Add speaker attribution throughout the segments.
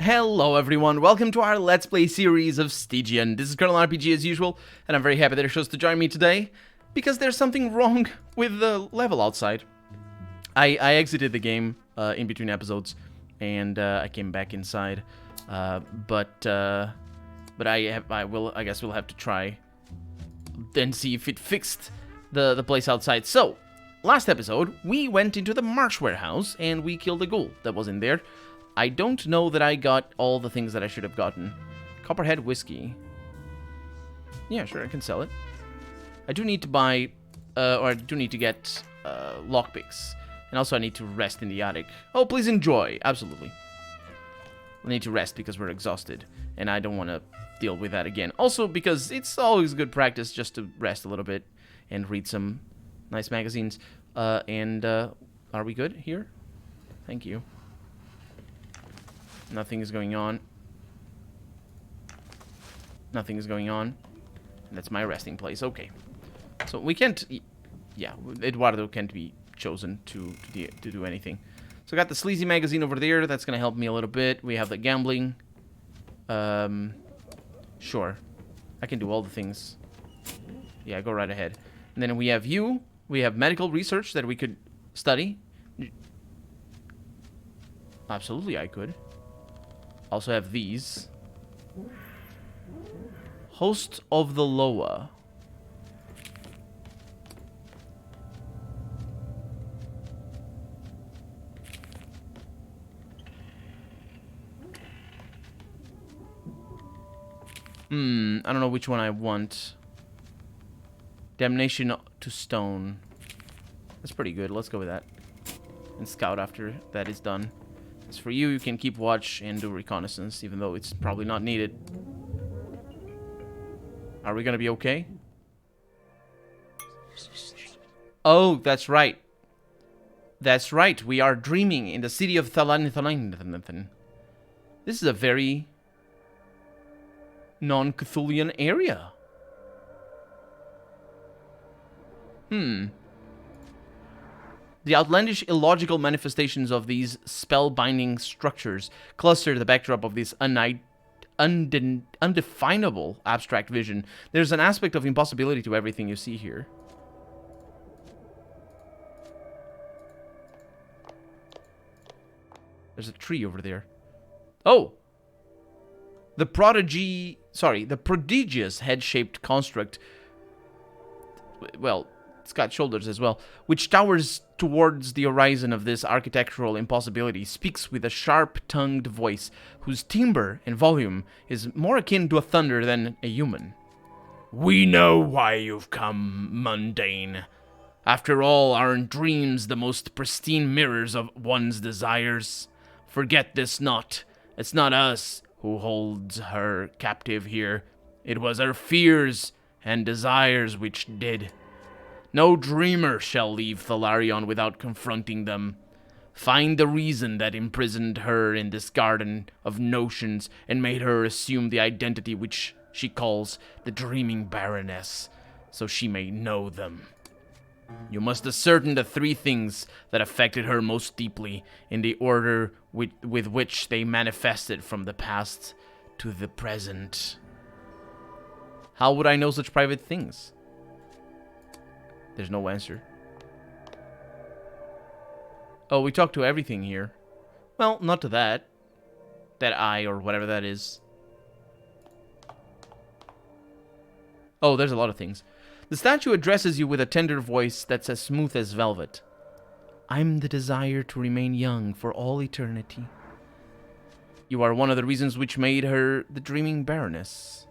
Speaker 1: Hello everyone, welcome to our Let's Play series of Stygian. This is Colonel RPG as usual, and I'm very happy that you're chose to join me today, because there's something wrong with the level outside. I exited the game in between episodes, and I came back inside, but I guess we'll have to try and see if it fixed the place outside. So, last episode, we went into the Marsh warehouse, and we killed a ghoul that was in there. I don't know that I got all the things that I should have gotten. Copperhead whiskey. Yeah, sure, I can sell it. I do need to buy, or I do need to get lockpicks. And also I need to rest in the attic. Oh, please enjoy. Absolutely. I need to rest because we're exhausted. And I don't want to deal with that again. Also because it's always good practice just to rest a little bit and read some nice magazines. Are we good here? Thank you. Nothing is going on. Nothing is going on. That's my resting place. Okay. So we can't... Yeah, Eduardo can't be chosen to do anything. So I got the Sleazy magazine over there. That's going to help me a little bit. We have the gambling. Sure. I can do all the things. Yeah, go right ahead. And then we have you. We have medical research that we could study. Absolutely, I could. Also have these. Host of the Loa. I don't know which one I want. Damnation to Stone. That's pretty good. Let's go with that. And scout after that is done. As for you, you can keep watch and do reconnaissance, even though it's probably not needed. Are we gonna be okay? Oh, that's right. That's right. We are dreaming in the city of Thalanithalanithan. This is a very non-Cthulhian area. The outlandish, illogical manifestations of these spellbinding structures cluster the backdrop of this undefinable abstract vision. There's an aspect of impossibility to everything you see here. There's a tree over there. Oh! The prodigious head-shaped construct... Well... It's got shoulders as well, which towers towards the horizon of this architectural impossibility, speaks with a sharp-tongued voice whose timbre and volume is more akin to a thunder than a human. We know why you've come, mundane. After all, aren't dreams the most pristine mirrors of one's desires? Forget this not. It's not us who holds her captive here. It was her fears and desires which did. No dreamer shall leave Thalarion without confronting them. Find the reason that imprisoned her in this garden of notions and made her assume the identity which she calls the Dreaming Baroness, so she may know them. You must ascertain the three things that affected her most deeply in the order with which they manifested from the past to the present. How would I know such private things? There's no answer. Oh, we talked to everything here. Well, not to that. That eye or whatever that is. Oh, there's a lot of things. The statue addresses you with a tender voice that's as smooth as velvet. I'm the desire to remain young for all eternity. You are one of the reasons which made her the Dreaming Baroness.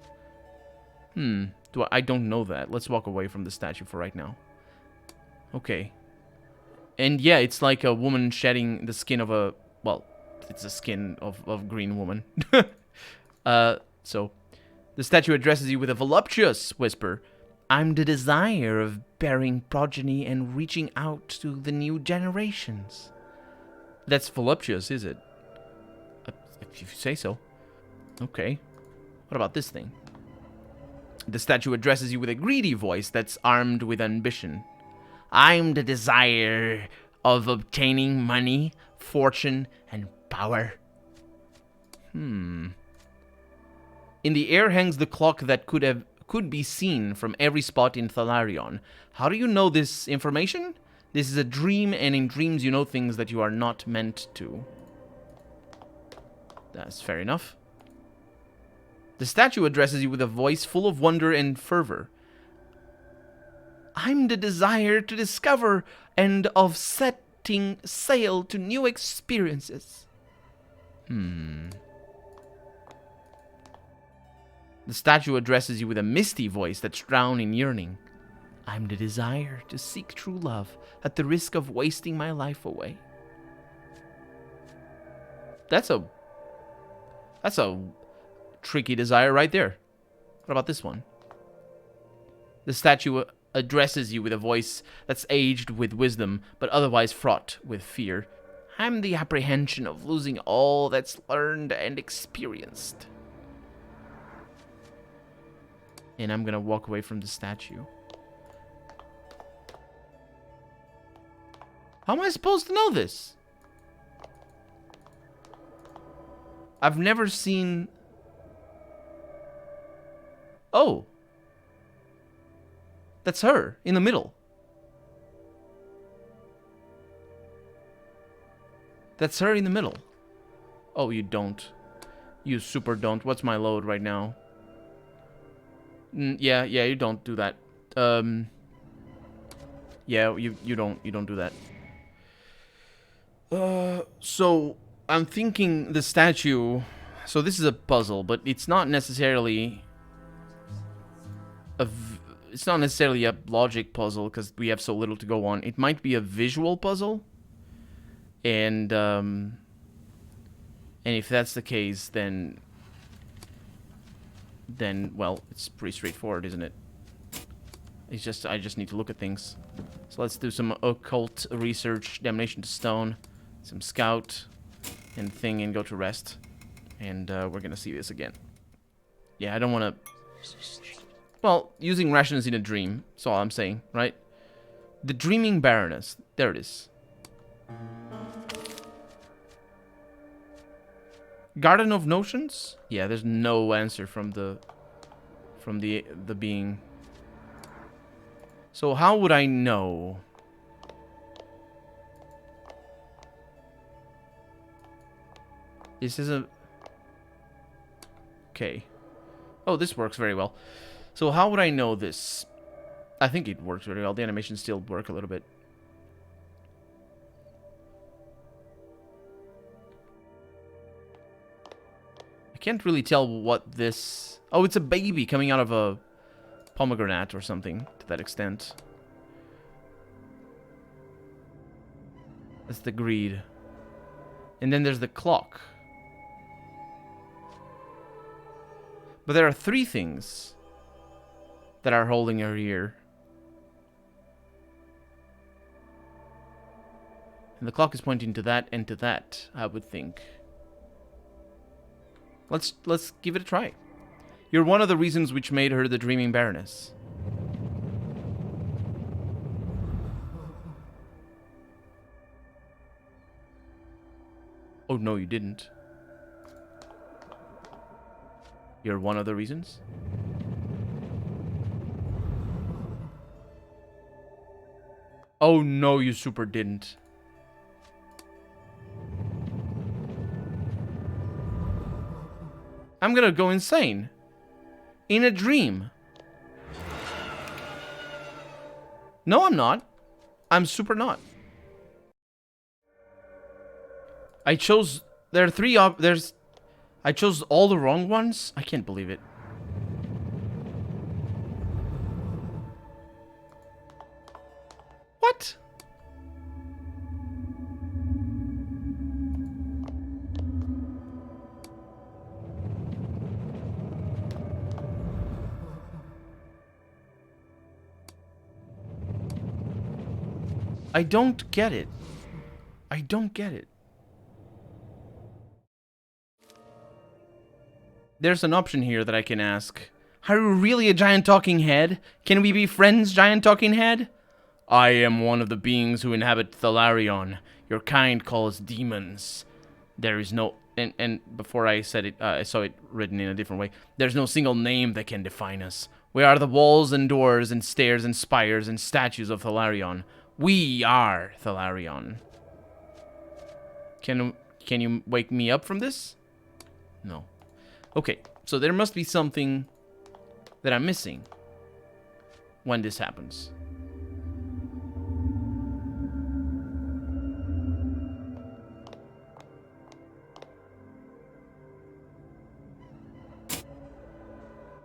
Speaker 1: I don't know that. Let's walk away from the statue for right now. Okay. And yeah, it's like a woman shedding the skin of a... Well, it's a skin of green woman. So, the statue addresses you with a voluptuous whisper. I'm the desire of bearing progeny and reaching out to the new generations. That's voluptuous, is it? If you say so. Okay. What about this thing? The statue addresses you with a greedy voice that's armed with ambition. I'm the desire of obtaining money, fortune, and power. In the air hangs the clock that could be seen from every spot in Thalarion. How do you know this information? This is a dream, and in dreams you know things that you are not meant to. That's fair enough. The statue addresses you with a voice full of wonder and fervor. I'm the desire to discover and of setting sail to new experiences. The statue addresses you with a misty voice that's drowned in yearning. I'm the desire to seek true love at the risk of wasting my life away. That's a tricky desire right there. What about this one? The statue addresses you with a voice that's aged with wisdom, but otherwise fraught with fear. I'm the apprehension of losing all that's learned and experienced. And I'm gonna walk away from the statue. How am I supposed to know this? I've never seen... Oh. That's her, in the middle. That's her in the middle. Oh, you don't. You super don't. What's my load right now? Yeah, you don't do that. Yeah, you don't do that. So I'm thinking the statue. So this is a puzzle, but it's not necessarily a logic puzzle because we have so little to go on. It might be a visual puzzle, and if that's the case, then well, it's pretty straightforward, isn't it? It's just I just need to look at things. So let's do some occult research, damnation to stone, some scout, and thing, and go to rest. And we're gonna see this again. Yeah, I don't want to. Well, using rations in a dream. That's all I'm saying, right? The Dreaming Baroness. There it is. Garden of Notions? Yeah, there's no answer from the being. So how would I know? This is a... Okay. Oh, this works very well. So how would I know this? I think it works very well. The animations still work a little bit. I can't really tell what this... Oh, it's a baby coming out of a pomegranate or something to that extent. That's the greed. And then there's the clock. But there are three things that are holding her here. And the clock is pointing to that and to that, I would think. Let's give it a try. You're one of the reasons which made her the Dreaming Baroness. Oh, no, you didn't. You're one of the reasons? Oh, no, you super didn't. I'm gonna go insane. In a dream. No, I'm not. I'm super not. I chose... There are three... I chose all the wrong ones? I can't believe it. What? I don't get it. I don't get it. There's an option here that I can ask. Are you really a giant talking head? Can we be friends, giant talking head? I am one of the beings who inhabit Thalarion. Your kind calls demons. There is no... and before I said it, I saw it written in a different way. There's no single name that can define us. We are the walls and doors and stairs and spires and statues of Thalarion. We are Thalarion. Can you wake me up from this? No. Okay, so there must be something that I'm missing when this happens.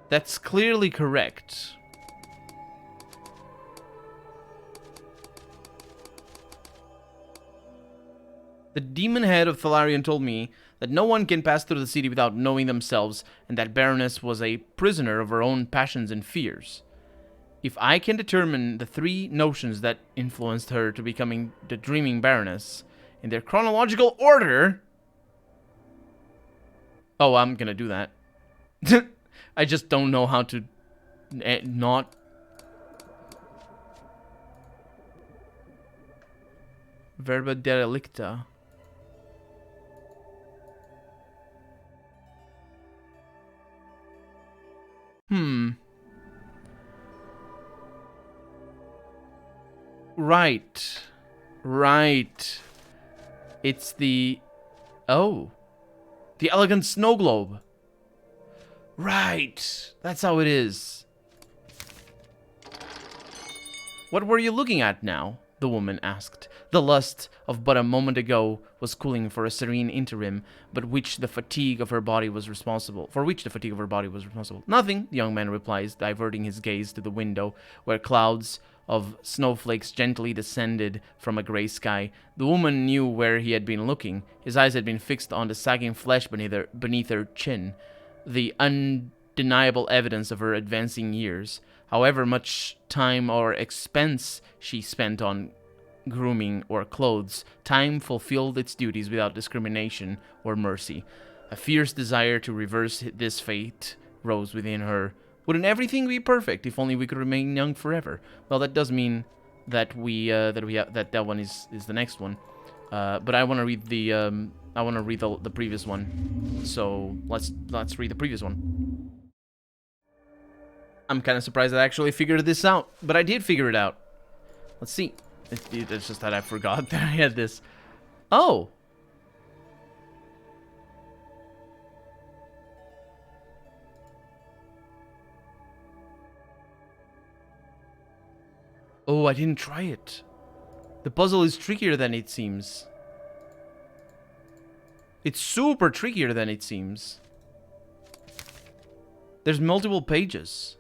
Speaker 1: That's clearly correct. The demon head of Thalarion told me that no one can pass through the city without knowing themselves, and that Baroness was a prisoner of her own passions and fears. If I can determine the 3 notions that influenced her to becoming the Dreaming Baroness in their chronological order... Oh, I'm gonna do that. I just don't know how to not... Verba derelicta. Right. Right. It's the... Oh. The elegant snow globe. Right. That's how it is. What were you looking at now? The woman asked. The lust of but a moment ago was cooling for a serene interim, but which the fatigue of her body was responsible. For which the fatigue of her body was responsible. Nothing, the young man replies, diverting his gaze to the window, where clouds of snowflakes gently descended from a gray sky. The woman knew where he had been looking. His eyes had been fixed on the sagging flesh beneath her chin, the undeniable evidence of her advancing years. However much time or expense she spent on grooming or clothes, time fulfilled its duties without discrimination or mercy. A fierce desire to reverse this fate rose within her. Wouldn't everything be perfect if only we could remain young forever? Well, that does mean that that one is the next one. But I want to read the previous one. So let's read the previous one. I'm kind of surprised I actually figured this out, but I did figure it out. Let's see. It's just that I forgot that I had this. Oh. Oh, I didn't try it. The puzzle is trickier than it seems. It's super trickier than it seems. There's multiple pages.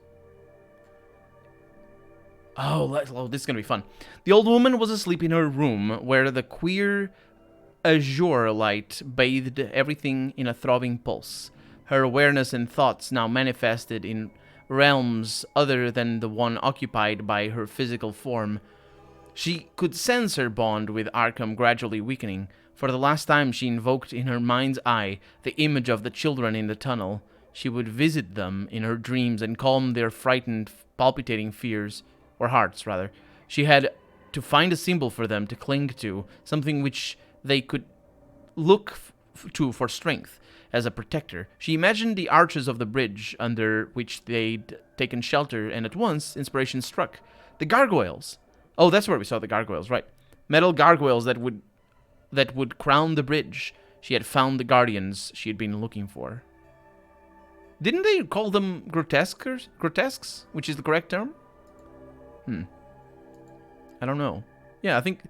Speaker 1: Oh, this is gonna be fun. The old woman was asleep in her room, where the queer azure light bathed everything in a throbbing pulse. Her awareness and thoughts now manifested in realms other than the one occupied by her physical form. She could sense her bond with Arkham gradually weakening. For the last time she invoked in her mind's eye the image of the children in the tunnel. She would visit them in her dreams and calm their frightened, palpitating fears. Or hearts, rather. She had to find a symbol for them to cling to, something which they could look to for strength, as a protector. She imagined the arches of the bridge under which they'd taken shelter, and at once inspiration struck. The gargoyles! Oh, that's where we saw the gargoyles, right. Metal gargoyles that would crown the bridge. She had found the guardians she had been looking for. Didn't they call them grotesques, which is the correct term? I don't know. Yeah, I think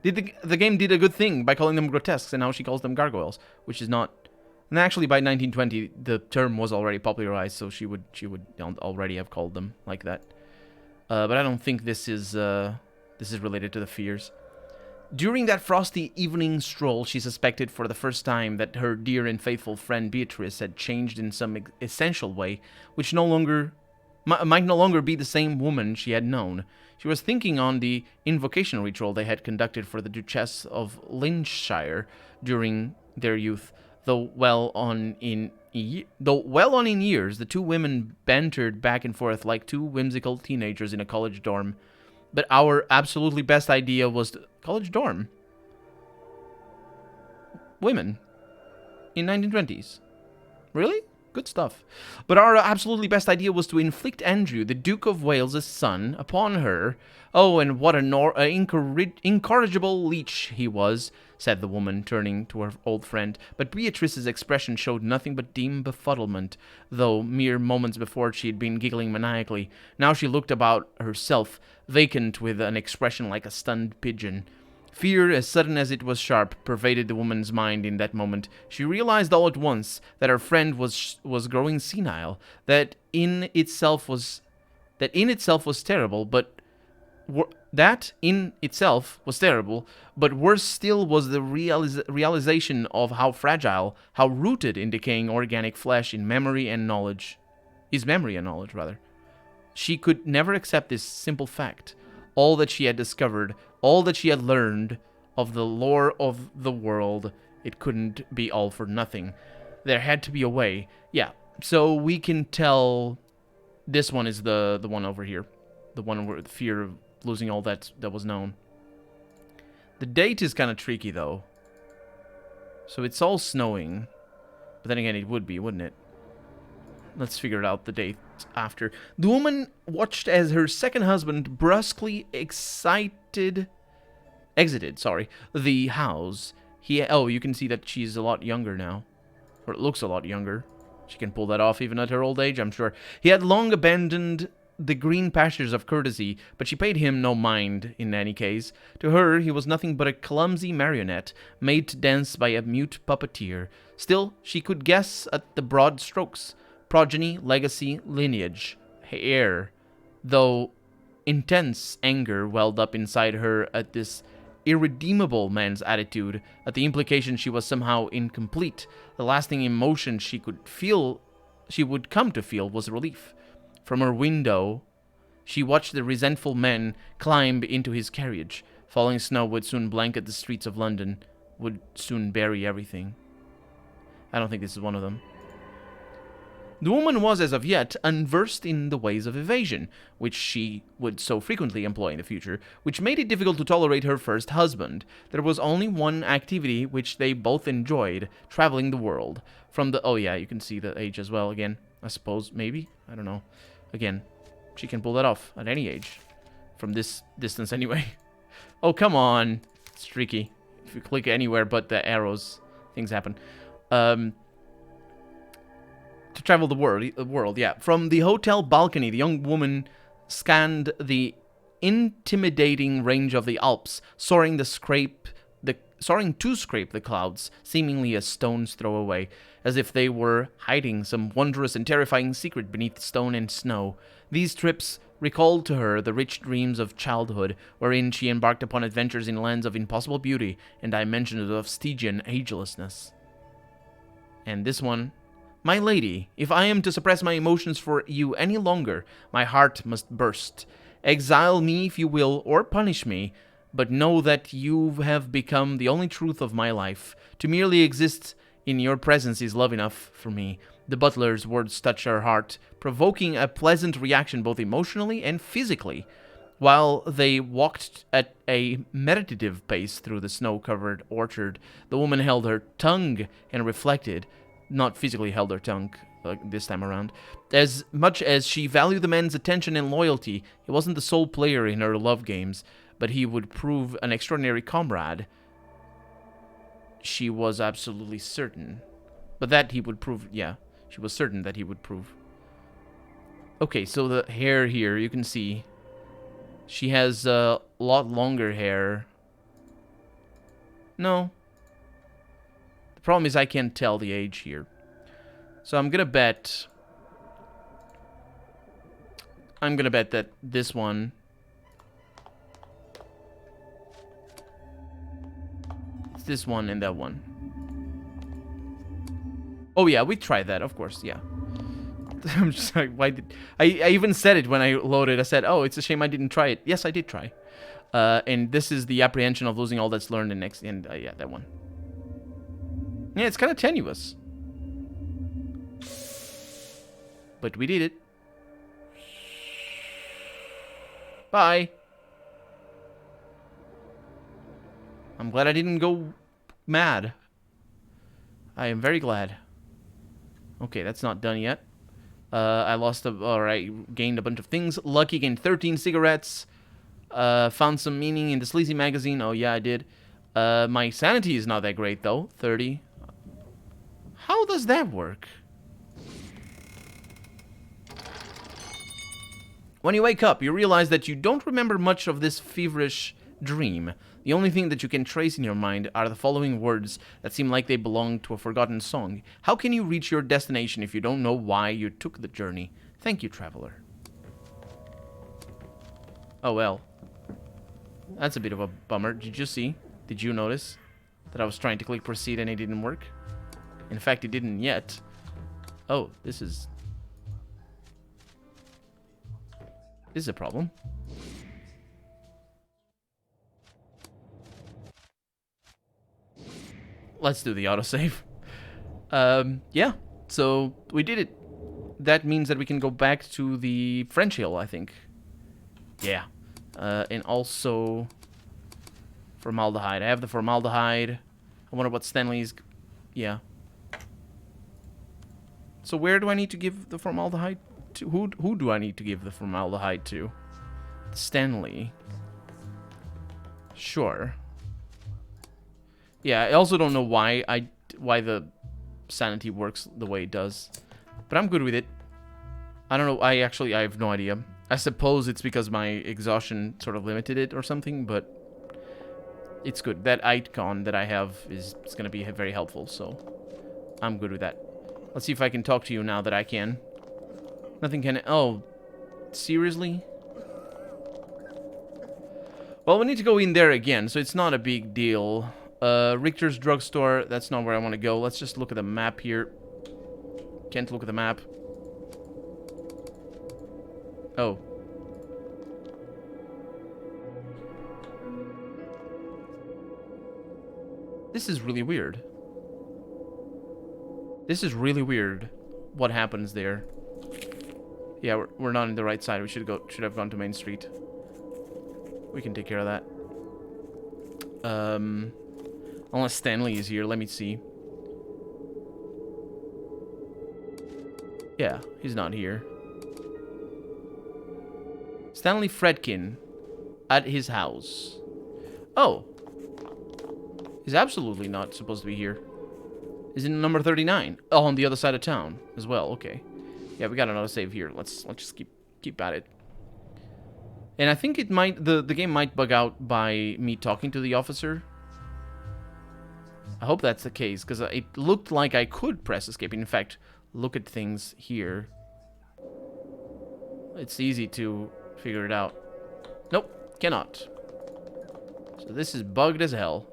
Speaker 1: the game did a good thing by calling them grotesques, and now she calls them gargoyles, which is not. And actually, by 1920, the term was already popularized, so she would already have called them like that. But I don't think this is related to the fears. During that frosty evening stroll, she suspected for the first time that her dear and faithful friend Beatrice had changed in some essential way, which might no longer be the same woman she had known. She was thinking on the invocation ritual they had conducted for the Duchess of Lincolnshire during their youth. Though well on in years, the two women bantered back and forth like two whimsical teenagers in a college dorm. But our absolutely best idea was college dorm. Women. in 1920s. Really? Good stuff. But our absolutely best idea was to inflict Andrew, the Duke of Wales' son, upon her. Oh, and what an incorrigible leech he was, said the woman, turning to her old friend. But Beatrice's expression showed nothing but dim befuddlement, though mere moments before she had been giggling maniacally. Now she looked about herself, vacant, with an expression like a stunned pigeon. Fear, as sudden as it was sharp, pervaded the woman's mind in that moment. She realized all at once that her friend was growing senile, that in itself was terrible, but worse still was the realization of how fragile, how rooted in decaying organic flesh his memory and knowledge. She could never accept this simple fact. All that she had discovered, all that she had learned of the lore of the world, it couldn't be all for nothing. There had to be a way. Yeah, so we can tell this one is the one over here. The one where the fear of losing all that was known. The date is kind of tricky, though. So it's all snowing. But then again, it would be, wouldn't it? Let's figure out the date after. The woman watched as her second husband brusquely exited the house. You can see that she's a lot younger now. Or it looks a lot younger. She can pull that off even at her old age, I'm sure. He had long abandoned the green pastures of courtesy, but she paid him no mind in any case. To her, he was nothing but a clumsy marionette, made to dance by a mute puppeteer. Still, she could guess at the broad strokes. Progeny, legacy, lineage, heir. Though intense anger welled up inside her at this irredeemable man's attitude, at the implication she was somehow incomplete. The lasting emotion she would come to feel was relief. From her window, she watched the resentful man climb into his carriage. Falling snow would soon blanket the streets of London, would soon bury everything. I don't think this is one of them. The woman was, as of yet, unversed in the ways of evasion, which she would so frequently employ in the future, which made it difficult to tolerate her first husband. There was only one activity which they both enjoyed, traveling the world. Oh yeah, you can see the age as well again, I suppose, maybe? I don't know. Again, she can pull that off at any age. From this distance, anyway. Oh, come on. It's tricky. If you click anywhere but the arrows, things happen. To travel the world, yeah. From the hotel balcony, the young woman scanned the intimidating range of the Alps, soaring to scrape the clouds, seemingly a stone's throw away, as if they were hiding some wondrous and terrifying secret beneath stone and snow. These trips recalled to her the rich dreams of childhood, wherein she embarked upon adventures in lands of impossible beauty and dimensions of Stygian agelessness. And this one: my lady, if I am to suppress my emotions for you any longer, my heart must burst. Exile me if you will, or punish me, but know that you have become the only truth of my life. To merely exist in your presence is love enough for me. The butler's words touched her heart, provoking a pleasant reaction both emotionally and physically. While they walked at a meditative pace through the snow-covered orchard, the woman held her tongue and reflected. Not physically held her tongue this time around. As much as she valued the man's attention and loyalty, he wasn't the sole player in her love games, but he would prove an extraordinary comrade. She was absolutely certain. But that he would prove, yeah, she was certain that he would prove. Okay, so the hair here, you can see. She has a lot longer hair. No. The problem is I can't tell the age here. So I'm gonna bet that this one it's this one and that one. Oh yeah, we tried that, of course, yeah. I'm just like, why did I even said it when I loaded. I said, oh, it's a shame I didn't try it. Yes, I did try. And this is the apprehension of losing all that's learned and yeah, that one. Yeah, it's kind of tenuous. But we did it. Bye. I'm glad I didn't go mad. I am very glad. Okay, that's not done yet. I lost or I gained a bunch of things. Lucky gained 13 cigarettes. Found some meaning in the sleazy magazine. Oh yeah, I did. My sanity is not that great though. 30. How does that work? When you wake up, you realize that you don't remember much of this feverish dream. The only thing that you can trace in your mind are the following words that seem like they belong to a forgotten song. How can you reach your destination if you don't know why you took the journey? Thank you, traveler. Oh well. That's a bit of a bummer. Did you see? Did you notice that I was trying to click proceed and it didn't work? In fact, it didn't yet. Oh, this is a problem. Let's do the autosave. Yeah, so we did it. That means that we can go back to the French Hill, I think. Yeah. And also formaldehyde. I have the formaldehyde. I wonder what Stanley's... Yeah. So where do I need to give the formaldehyde to? Who do I need to give the formaldehyde to? Stanley. Sure. Yeah, I also don't know why the sanity works the way it does. But I'm good with it. I don't know, I have no idea. I suppose it's because my exhaustion sort of limited it or something, but it's good. That icon that I have is going to be very helpful, so I'm good with that. Let's see if I can talk to you now that I can. Nothing can... Oh, seriously? Well, we need to go in there again, so it's not a big deal. Richter's drugstore, that's not where I want to go. Let's just look at the map here. Can't look at the map. Oh. This is really weird. This is really weird. What happens there? Yeah, we're not on the right side. We should have gone to Main Street. We can take care of that. Unless Stanley is here, let me see. Yeah, he's not here. Stanley Fredkin at his house. Oh. He's absolutely not supposed to be here. He's in number 39. Oh, on the other side of town as well. Okay. Yeah, we got another save here. Let's just keep at it. And I think it might the game might bug out by me talking to the officer. I hope that's the case, because it looked like I could press escape. In fact, look at things here. It's easy to figure it out. Nope, cannot. So this is bugged as hell.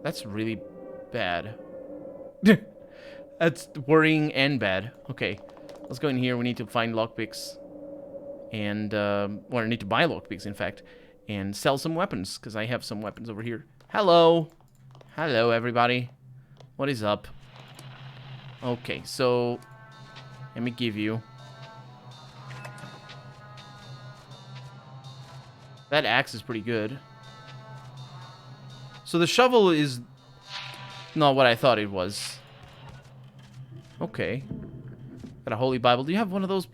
Speaker 1: That's really bad. That's worrying and bad. Okay, let's go in here. We need to find lockpicks. And, well, I need to buy lockpicks, in fact. And sell some weapons, because I have some weapons over here. Hello! Hello, everybody. What is up? Okay, so... let me give you... that axe is pretty good. So the shovel is not what I thought it was. Okay. Got a holy Bible. Do you have one of those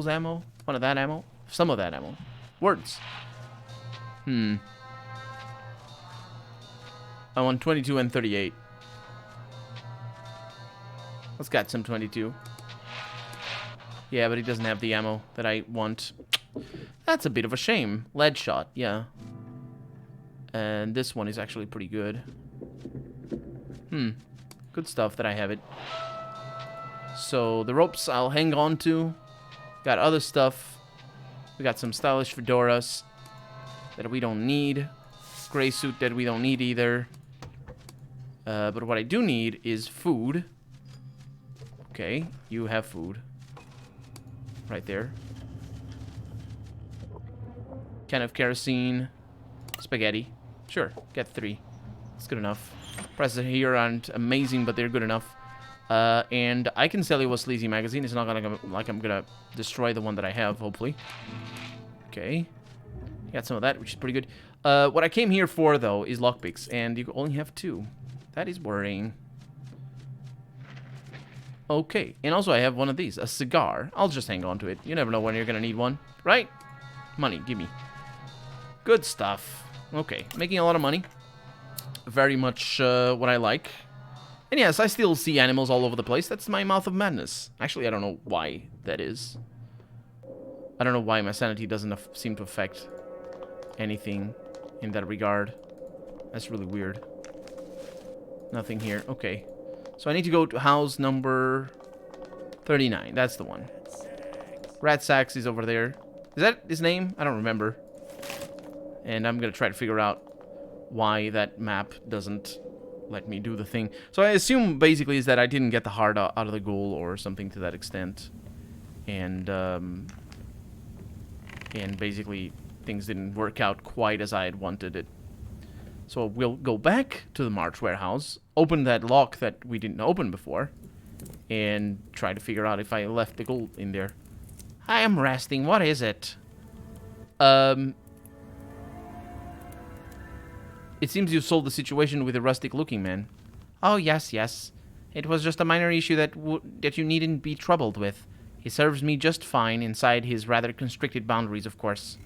Speaker 1: ammo? One of that ammo? Some of that ammo. Words. I want 22 and 38. Let's get some 22. Yeah, but he doesn't have the ammo that I want. That's a bit of a shame. Lead shot, yeah. And this one is actually pretty good. Good stuff that I have it. So the ropes I'll hang on to. Got other stuff. We got some stylish fedoras that we don't need. Gray suit that we don't need either. But what I do need is food. Okay, you have food. Right there. Can of kerosene. Spaghetti. Sure, get 3. It's good enough. Prices here aren't amazing, but they're good enough. And I can sell you a sleazy magazine. It's not gonna like I'm gonna destroy the one that I have, hopefully. Okay. Got some of that, which is pretty good. What I came here for, though, is lockpicks, and you only have 2. That is worrying. Okay, and also I have one of these, a cigar. I'll just hang on to it. You never know when you're gonna need one, right? Money, gimme. Good stuff. Okay, making a lot of money. Very much what I like. And yes, I still see animals all over the place. That's my mouth of madness. Actually, I don't know why that is. I don't know why my sanity doesn't seem to affect anything in that regard. That's really weird. Nothing here. Okay. So I need to go to house number 39. That's the one. Rat Sacks is over there. Is that his name? I don't remember. And I'm going to try to figure out why that map doesn't let me do the thing. So I assume basically is that I didn't get the heart out of the goal or something to that extent. And basically things didn't work out quite as I had wanted it. So we'll go back to the March warehouse, open that lock that we didn't open before, and try to figure out if I left the gold in there. I am resting. What is it? It seems you solved the situation with the rustic-looking man. Oh, yes, yes. It was just a minor issue that you needn't be troubled with. He serves me just fine inside his rather constricted boundaries, of course.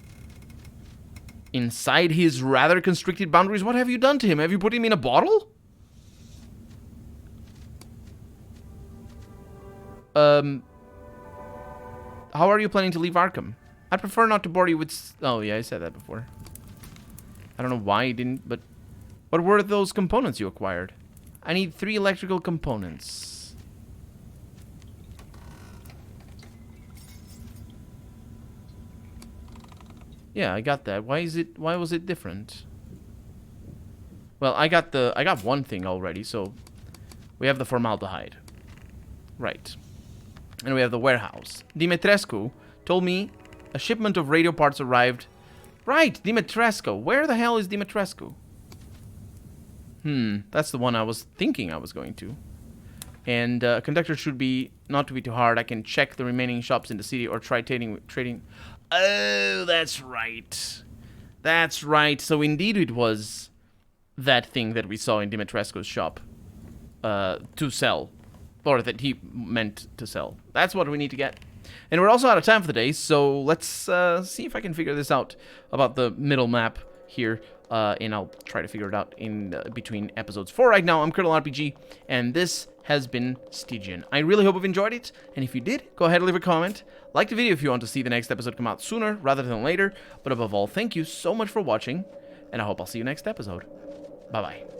Speaker 1: Inside his rather constricted boundaries? What have you done to him? Have you put him in a bottle? How are you planning to leave Arkham? I'd prefer not to bore you with... Oh, yeah, I said that before. I don't know why you didn't, but... What were those components you acquired? I need 3 electrical components. Yeah, I got that. Why was it different? Well, I got one thing already, so we have the formaldehyde. Right. And we have the warehouse. Dimitrescu told me a shipment of radio parts arrived. Right, Dimitrescu. Where the hell is Dimitrescu? That's the one I was thinking I was going to. And conductor should be not to be too hard. I can check the remaining shops in the city or try trading. Oh, that's right. That's right. So indeed it was that thing that we saw in Dimitrescu's shop to sell. Or that he meant to sell. That's what we need to get. And we're also out of time for the day, so let's see if I can figure this out about the middle map here. And I'll try to figure it out in between episodes. For right now, I'm Colonel RPG, and this has been Stygian. I really hope you've enjoyed it, and if you did, go ahead and leave a comment. Like the video if you want to see the next episode come out sooner rather than later. But above all, thank you so much for watching, and I hope I'll see you next episode. Bye-bye.